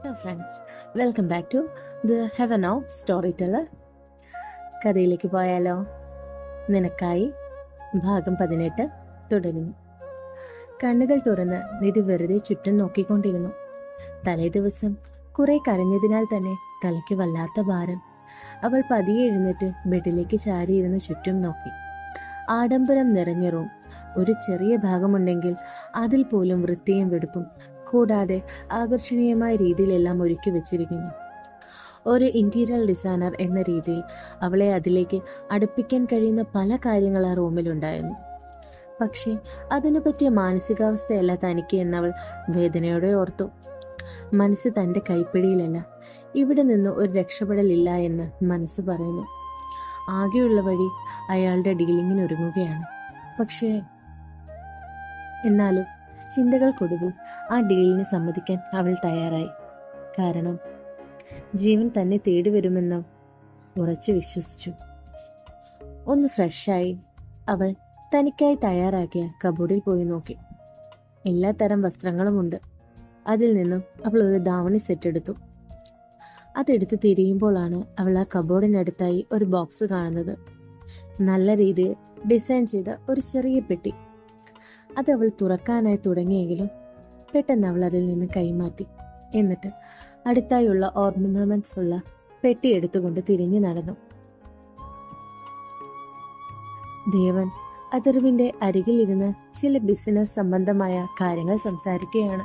Hello friends, welcome back to the heaven now story teller. കഥയിലേക്ക് പോയാലോ? നിനക്കായി ഭാഗം 18 തുടരുന്നു. കണ്ണുകൾ തുറന്ന് നിധി വെറുതെ ചുറ്റും നോക്കിക്കൊണ്ടിരുന്നു. തലേ ദിവസം കുറെ കരഞ്ഞതിനാൽ തന്നെ തലയ്ക്ക് വല്ലാത്ത ഭാരം. അവൾ പതിയെ എഴുന്നേറ്റ് ബെഡിലേക്ക് ചാരിയിരുന്ന് ചുറ്റും നോക്കി. ആഡംബരം നിറഞ്ഞ റൂം. ഒരു ചെറിയ ഭാഗമുണ്ടെങ്കിൽ അതിൽ പോലും വൃത്തിയും വെടുപ്പും കൂടാതെ ആകർഷണീയമായ രീതിയിലെല്ലാം ഒരുക്കി വെച്ചിരിക്കുന്നു. ഒരു ഇന്റീരിയർ ഡിസൈനർ എന്ന രീതിയിൽ അവളെ അതിലേക്ക് അടുപ്പിക്കാൻ കഴിയുന്ന പല കാര്യങ്ങൾ ആ റൂമിലുണ്ടായിരുന്നു. പക്ഷേ അതിനു പറ്റിയ മാനസികാവസ്ഥയല്ല തനിക്ക് എന്നവൾ വേദനയോടെ ഓർത്തു. മനസ്സ് തൻ്റെ കൈപ്പിടിയിലല്ല. ഇവിടെ നിന്ന് ഒരു രക്ഷപ്പെടലില്ല എന്ന് മനസ്സ് പറയുന്നു. ആകെയുള്ള വഴി അയാളുടെ ഡീലിങ്ങിന് ഒരുങ്ങുകയാണ്. പക്ഷേ എന്നാലും ചിന്തകൾക്കൊടുവിൽ ആ ഡീലിന് സമ്മതിക്കാൻ അവൾ തയ്യാറായി. കാരണം ജീവൻ തന്നെ തേടി വരുമെന്ന് ഉറച്ചു വിശ്വസിച്ചു. ഒന്ന് ഫ്രഷായി അവൾ തനിക്കായി തയ്യാറാക്കിയ കബോർഡിൽ പോയി നോക്കി. എല്ലാ തരം വസ്ത്രങ്ങളുമുണ്ട്. അതിൽ നിന്നും അവൾ ഒരു ധാവണി സെറ്റ് എടുത്തു. അതെടുത്ത് തിരിയുമ്പോഴാണ് അവൾ ആ കബോർഡിനടുത്തായി ഒരു ബോക്സ് കാണുന്നത്. നല്ല രീതിയിൽ ഡിസൈൻ ചെയ്ത ഒരു ചെറിയ പെട്ടി. അത് അവൾ തുറക്കാനായി തുടങ്ങിയെങ്കിലും പെട്ടെന്ന് അവൾ അതിൽ നിന്ന് കൈമാറ്റി. എന്നിട്ട് അടുത്തായുള്ള ഓർണമെന്റ്സ് ഉള്ള പെട്ടി എടുത്തുകൊണ്ട് തിരിഞ്ഞു നടന്നു. ദേവൻ അഥർവിന്റെ അരികിലിരുന്ന് ചില ബിസിനസ് സംബന്ധമായ കാര്യങ്ങൾ സംസാരിക്കുകയാണ്.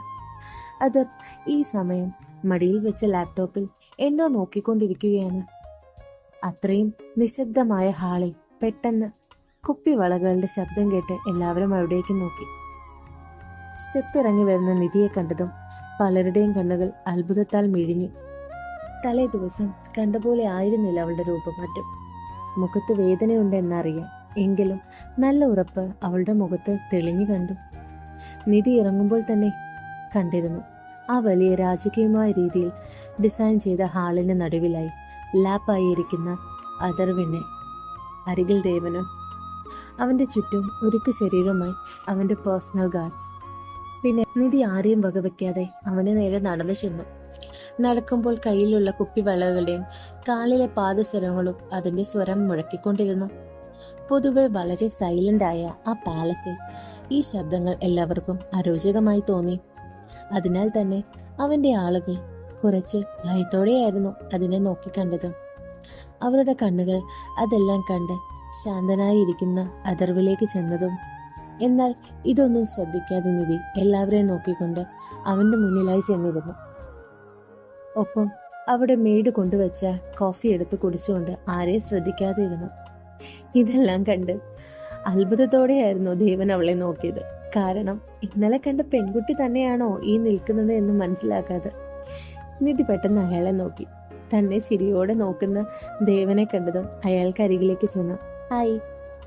അഥർ ഈ സമയം മടിയിൽ വെച്ച ലാപ്ടോപ്പിൽ എന്തോ നോക്കിക്കൊണ്ടിരിക്കുകയാണ്. അത്രയും നിശബ്ദമായ ഹാളിൽ പെട്ടെന്ന് കുപ്പിവളകളുടെ ശബ്ദം കേട്ട് എല്ലാവരും അവിടേക്ക് നോക്കി. സ്റ്റെപ്പ് ഇറങ്ങി വരുന്ന നിധിയെ കണ്ടതും പലരുടെയും കണ്ണുകൾ അത്ഭുതത്താൽ മിഴിഞ്ഞു. തലേ ദിവസം കണ്ടപോലെ ആയിരുന്നില്ല അവളുടെ രൂപമാറ്റം. മുഖത്ത് വേദനയുണ്ടെന്നറിയാം, എങ്കിലും നല്ല ഉറപ്പ് അവളുടെ മുഖത്ത് തെളിഞ്ഞു കണ്ടു. നിധി ഇറങ്ങുമ്പോൾ തന്നെ കണ്ടിരുന്നു. ആ വലിയ രാജകീയമായ രീതിയിൽ ഡിസൈൻ ചെയ്ത ഹാളിന് നടുവിലായി ലാപ്പായി ഇരിക്കുന്ന അഥർവിനെ, അരികിൽ ദേവനും, അവന്റെ ചുറ്റും ഒരുക്കു ശരീരമായി അവന്റെ പേഴ്സണൽ ഗാർഡ്സ്. പിന്നെ നിധി ആരെയും വകവെക്കാതെ അവന് നേരെ നടന്നു ചെന്നു. നടക്കുമ്പോൾ കയ്യിലുള്ള കുപ്പിവളകളുടെയും കാലിലെ പാദസ്വരങ്ങളും അതിന്റെ സ്വരം മുഴക്കിക്കൊണ്ടിരുന്നു. പൊതുവെ വളരെ സൈലന്റ് ആയ ആ പാലസിൽ ഈ ശബ്ദങ്ങൾ എല്ലാവർക്കും അരോചകമായി തോന്നി. അതിനാൽ തന്നെ അവന്റെ ആളുകൾ കുറച്ച് ഭയത്തോടെയായിരുന്നു അതിനെ നോക്കിക്കണ്ടത്. അവരുടെ കണ്ണുകൾ അതെല്ലാം കണ്ട് ശാന്തനായിരിക്കുന്ന അഥർവിലേക്ക് ചെന്നതും. എന്നാൽ ഇതൊന്നും ശ്രദ്ധിക്കാതെ നിധി എല്ലാവരെയും നോക്കിക്കൊണ്ട് അവന്റെ മുന്നിലായി ചെന്നിരുന്നു. ഒപ്പം അവിടെ മെയ്ഡ് കൊണ്ടുവച്ച കോഫി എടുത്ത് കുടിച്ചുകൊണ്ട് ആരെയും ശ്രദ്ധിക്കാതെ ഇരുന്നു. ഇതെല്ലാം കണ്ട് അത്ഭുതത്തോടെയായിരുന്നു ദേവൻ അവളെ നോക്കിയത്. കാരണം ഇന്നലെ കണ്ട പെൺകുട്ടി തന്നെയാണോ ഈ നിൽക്കുന്നത് എന്ന് മനസ്സിലാക്കാതെ നിധി പെട്ടെന്ന് അയാളെ നോക്കി. തന്നെ ചിരിയോടെ നോക്കുന്ന ദേവനെ കണ്ടതും അയാൾക്ക് അരികിലേക്ക് ചെന്നു. ഹായ്,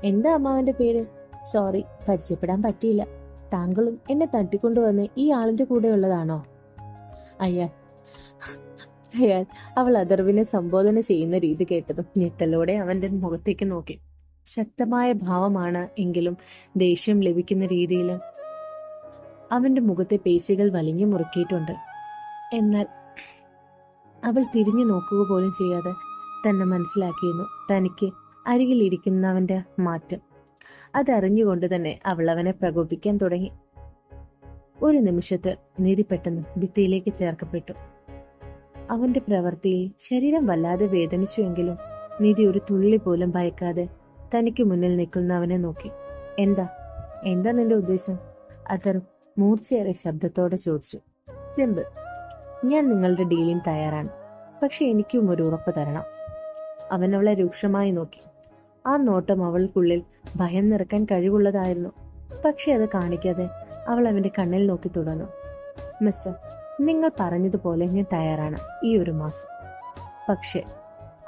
എന്താ അമ്മാവന്റെ പേര്? സോറി, പരിചയപ്പെടാൻ പറ്റിയില്ല. താങ്കളും എന്നെ തട്ടിക്കൊണ്ടുവന്ന് ഈ ആളിന്റെ കൂടെ ഉള്ളതാണോ? അയാൾ അവൾ അഥർവിനെ സംബോധന ചെയ്യുന്ന രീതി കേട്ടതും ഞെട്ടലോടെ അവന്റെ മുഖത്തേക്ക് നോക്കി. ശക്തമായ ഭാവമാണ് എങ്കിലും ദേഷ്യം ലഭിക്കുന്ന രീതിയിലും അവന്റെ മുഖത്തെ പേശികൾ വലിഞ്ഞു മുറുക്കിയിട്ടുണ്ട്. എന്നാൽ അവൾ തിരിഞ്ഞു നോക്കുക പോലും ചെയ്യാതെ തന്നെ മനസ്സിലാക്കിയിരുന്നു തനിക്ക് അരികിലിരിക്കുന്നവന്റെ മാറ്റം. അതറിഞ്ഞുകൊണ്ട് തന്നെ അവൾ അവനെ പ്രകോപിക്കാൻ തുടങ്ങി. ഒരു നിമിഷത്ത് നിധി പെട്ടെന്ന് ഭിത്തിയിലേക്ക് ചേർക്കപ്പെട്ടു. അവന്റെ പ്രവൃത്തിയിൽ ശരീരം വല്ലാതെ വേദനിച്ചുവെങ്കിലും നിധി ഒരു തുള്ളി പോലും ഭയക്കാതെ തനിക്ക് മുന്നിൽ നിൽക്കുന്നവനെ നോക്കി. എന്താ എന്താ നിന്റെ ഉദ്ദേശം? അഥർ മൂർച്ചയേറെ ശബ്ദത്തോടെ ചോദിച്ചു. സിമ്പിൾ, ഞാൻ നിങ്ങളുടെ ഡീലിന് തയ്യാറാണ്. പക്ഷെ എനിക്കും ഒരു ഉറപ്പ് തരണം. അവൻ അവളെ രൂക്ഷമായി നോക്കി. ആ നോട്ടം അവൾക്കുള്ളിൽ ഭയം നിറക്കാൻ കഴിവുള്ളതായിരുന്നു. പക്ഷെ അത് കാണിക്കാതെ അവൾ അവന്റെ കണ്ണിൽ നോക്കി തുടർന്നു. മിസ്റ്റർ, നിങ്ങൾ പറഞ്ഞതുപോലെ ഞാൻ തയ്യാറാണ് ഈ ഒരു മാസം. പക്ഷെ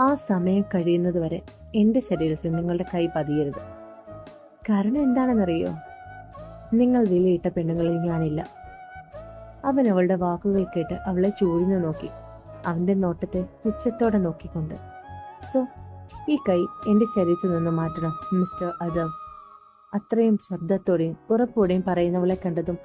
ആ സമയം കഴിയുന്നതുവരെ എന്റെ ശരീരത്തിൽ നിങ്ങളുടെ കൈ പതിയരുത്. കാരണം എന്താണെന്നറിയോ? നിങ്ങൾ വിലയിട്ട പെണ്ണുങ്ങളിൽ ഞാനില്ല. അവൻ അവളുടെ വാക്കുകൾ കേട്ട് അവളെ ചൂഴ്ന്നു നോക്കി, അവന്റെ നോട്ടത്തെ പുച്ഛത്തോടെ നോക്കിക്കൊണ്ട്. സോ ഈ കൈ എന്റെ ശരീരത്തിൽ നിന്ന് മാറ്റണം മിസ്റ്റർ അഥർ. അത്രയും ശബ്ദത്തോടെയും ഉറപ്പോടെയും പറയുന്നവളെ കണ്ടതും